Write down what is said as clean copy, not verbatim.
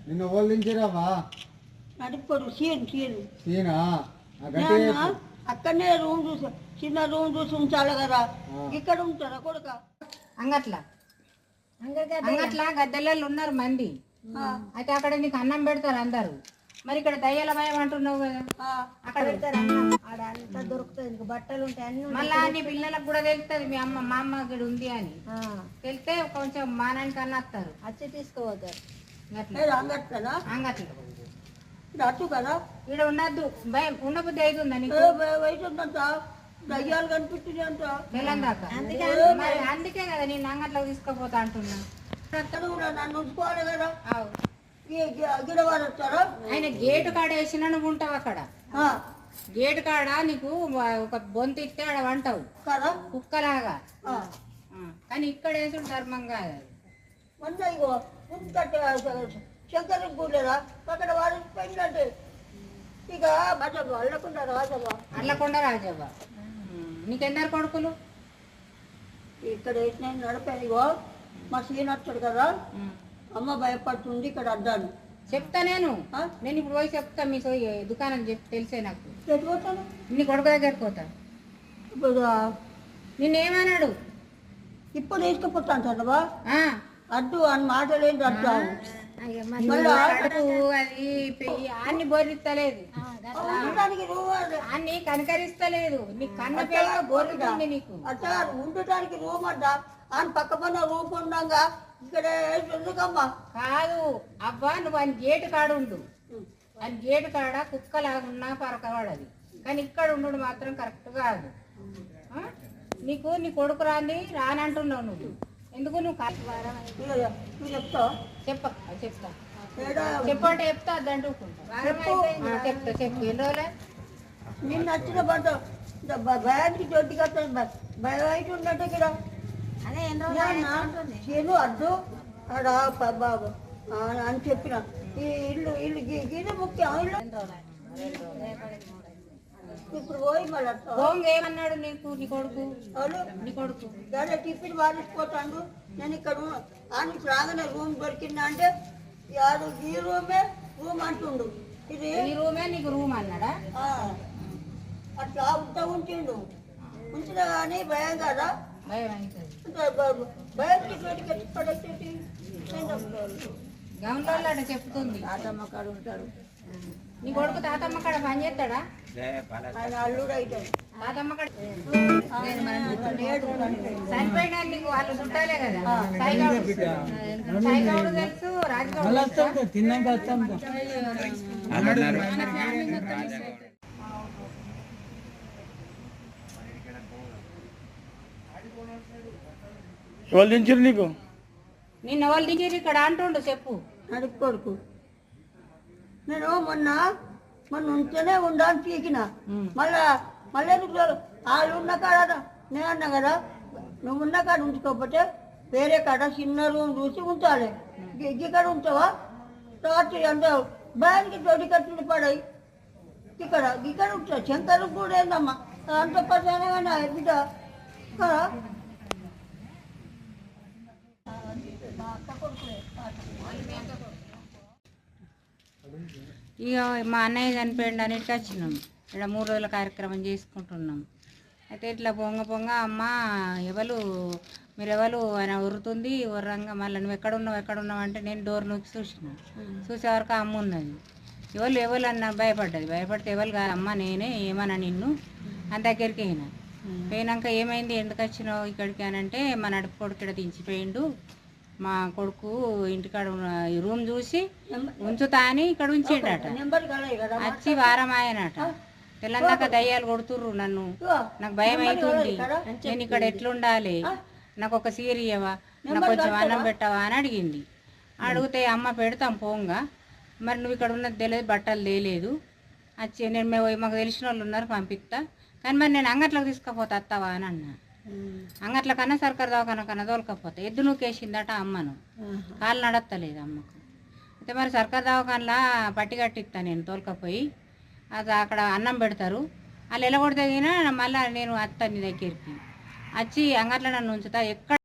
నిన్న ఓలించిరావా? నడిపోడు సీను సీనా అక్కడనే రూమ్ చూసి చిన్న రూమ్ చూసి ఉంచాలి కదా, ఇక్కడ ఉంటారా కొడుక? అంగట్లా గద్దెలలో ఉన్నారు మంది. అయితే అక్కడ నీకు అన్నం పెడతారు అందరు. మరి ఇక్కడ దయ్యాల భయం అంటున్నావు కదా, అక్కడ పెడతారు అన్నం. ఆడ అంతా దొరుకుతుంది, బట్టలు ఉంటాయి అన్ని. మళ్ళా నీ పిల్లలకు కూడా తెలుస్తుంది మీ అమ్మ మా అమ్మ ఇక్కడ ఉంది అని తెలిస్తే కొంచెం మానానికి అన్న వస్తారు, వచ్చి తీసుకుపోతారు. అంగట్లా అటు కదా ఇక్కడ ఉన్నద్దు భయం ఉండబుద్ధి అవుతుందా నీకు? వయసుందంట, దయ్యాలు కనిపించింది అంట తెలంగాణ. అందుకే కదా నేను అంగట్లోకి తీసుకుపోతా అంటున్నా. అక్కడ కూడా నన్ను ఉంచుకోవాలి కదా. గిడవారు వస్తారా? ఆయన గేటు కాడ వేసినా నువ్వు ఉంటావు అక్కడ. గేటు కాడ నీకు ఒక బొంత ఇస్తే ఆడ వంటావు కదా కుక్కలాగా. కానీ ఇక్కడ వేసుడు ధర్మం కాదు. మొన్న ఇగో శంకర్ కూడలేదా అక్కడ వాడు పోయిందంటే ఇక రాజవ్వ అల్లకొండ రాజవ్వ. నీకెందరు కొడుకులు? ఇక్కడ వేసిన నడిపాను. ఇగో మా సీన్ వచ్చాడు కదా, అమ్మ భయపడుతుంది ఇక్కడ అడ్డాను. చెప్తా నేను ఇప్పుడు పోయి చెప్తా మీ దుకాణం తెలిసే నాకు. చచ్చిపోతాను నీ కొడుకు దగ్గరికి పోతా. ఇప్పుడు నిన్నేమన్నాడు? ఇప్పుడు తీసుకుపోతాను అడ్డు అని మాటలేంటి అడ్డు అన్ని బోర్లిస్తలేదు, అన్ని కనకరిస్తలేదు. నీ కన్న పిల్ల బోర్లుతుంది నీకు. అట్లా ఉండటానికి రూమ్ అంట అని పక్క పన్న రూమ్ ఉండగా ఇక్కడ ఎందుకమ్మా? కాదు అబ్బా, నువ్వు ఆయన గేటు కాడ ఉండు. ఆయన గేటు కాడ కుక్కలాగున్నా పరకవాడది, కానీ ఇక్కడ ఉండు మాత్రం కరెక్ట్ కాదు. నీకు నీ కొడుకు రానంటున్నావు నువ్వు. ఎందుకు నువ్వు చెప్తావు? చెప్తా చెప్పంటే చెప్తా అద్దంటూ చెప్తా. చెప్పు ఎన్ని రోజులే నిన్ను నచ్చిన పంట భయానికి చోటికి భయం ఉన్నట్టు ఇక్కడ చేను అడ్డు ఆడ బాబు అని చెప్పిన. ఈ ఇల్లు గీత ముఖ్యం. ఇప్పుడు పోయి మళ్ళీ ఏమన్నాడు నీకు నీ కొడుకు? నీ కొడుకు దాని టిఫిన్ వాడిపోతాడు. నేను ఇక్కడ ఆయనకి రాగానే రూమ్ దొరికిందా అంటే ఈ రూమే రూమ్ అంటుండు. ఇది ఈ రూమే నీకు రూమ్ అన్నాడా? అట్లా ఉంటా ఉంటుండు. ఉంచినా కానీ భయం కదా, భయం అవుతుంది. భయానికి చోటికి పడేసి గౌన్లో అట్లా చెప్తుంది. తాతమ్మ కాడ ఉంటాడు. నీ కొడుకు తాతమ్మ కాడ పని చేస్తాడా? ఆయన అల్లుడు అవుతాడు. తాతమ్మ కాడ చనిపోయినా నీకు వాళ్ళు చుట్టాలే కదా. సాయిగౌడు తెలుసు, రాజగౌడు తిన్నాక వాళ్ళు దించారు నీకు. నిన్న వాళ్ళు దించారు ఇక్కడ అంటుండు. చెప్పు. నడుపు కొడుకు నేను మొన్న ఉంటేనే ఉండాలని పీకిన. మళ్ళీ వాళ్ళు ఉన్న కాడ నేను అన్నా కదా, నువ్వు ఉన్న కాడ ఉంచుకోకపోతే వేరే కాడ చిన్న రూమ్ చూసి ఉంచాలి. ఇక్కడ ఉంచావా? రాత్రి అంటే భయానికి తోటి కట్టుని పడాయి. ఇక్కడ ఉంటా శంకర్ కూడా ఏందమ్మా అంత పసానగా బిడ్డ కదా. ఇక మా అన్నయ్య చనిపోయిండు అన్నిటికీ వచ్చినాం. ఇక్కడ 3 రోజుల కార్యక్రమం చేసుకుంటున్నాం. అయితే ఇట్లా పొంగ అమ్మ మీరెవరు ఆయన ఉరుతుంది. ఉర్రంగా మళ్ళీ నువ్వు ఎక్కడున్నావు అంటే నేను డోర్ నొక్కి చూసే వరకు అమ్మ ఉన్నది. ఎవరు అన్న భయపడితే ఎవరు కాదు అమ్మ నేనే ఏమన్నా నిన్ను అని దగ్గరికి పోయినాక ఏమైంది ఎందుకు వచ్చినావు ఇక్కడికి అని అంటే మా నడుపు కొడుకు ఇక్కడ దించిపోయిండు. మా కొడుకు ఇంటికాడ రూమ్ చూసి ఉంచుతా అని ఇక్కడ ఉంచేటట. వచ్చి వారం ఆయనట. తెల్లందాక దయ్యాలు కొడుతుర్రు నన్ను. నాకు భయం అవుతుంది. నేను ఇక్కడ ఎట్లుండాలి? నాకు ఒక సీర ఇవ్వవా, నాకు కొంచెం అన్నం పెట్టవా అని అడిగింది. అడిగితే అమ్మ పెడతాం పోంగా, మరి నువ్వు ఇక్కడ ఉన్నది తెలియదు, బట్టలు తేలేదు. వచ్చి నేను మాకు తెలిసిన వాళ్ళు ఉన్నారు పంపిస్తా, కానీ మరి నేను అంగట్లోకి తీసుకుపోతా అత్తవా అని అన్నా. అంగట్ల కన్నా సర్కారు దవాఖాన కన్నా తోలకపోతే ఎద్దు నూకేసిందట అమ్మను. కాళ్ళు నడత్తలేదు అమ్మకు. అయితే మరి సర్కారు దవాఖానలా పట్టి కట్టిస్తా నేను తోలకపోయి. అది అక్కడ అన్నం పెడతారు. వాళ్ళు ఎలగొడితే మళ్ళీ నేను అత్త నీ దగ్గరికి వచ్చి అంగట్లో నన్ను ఉంచుతా. ఎక్కడ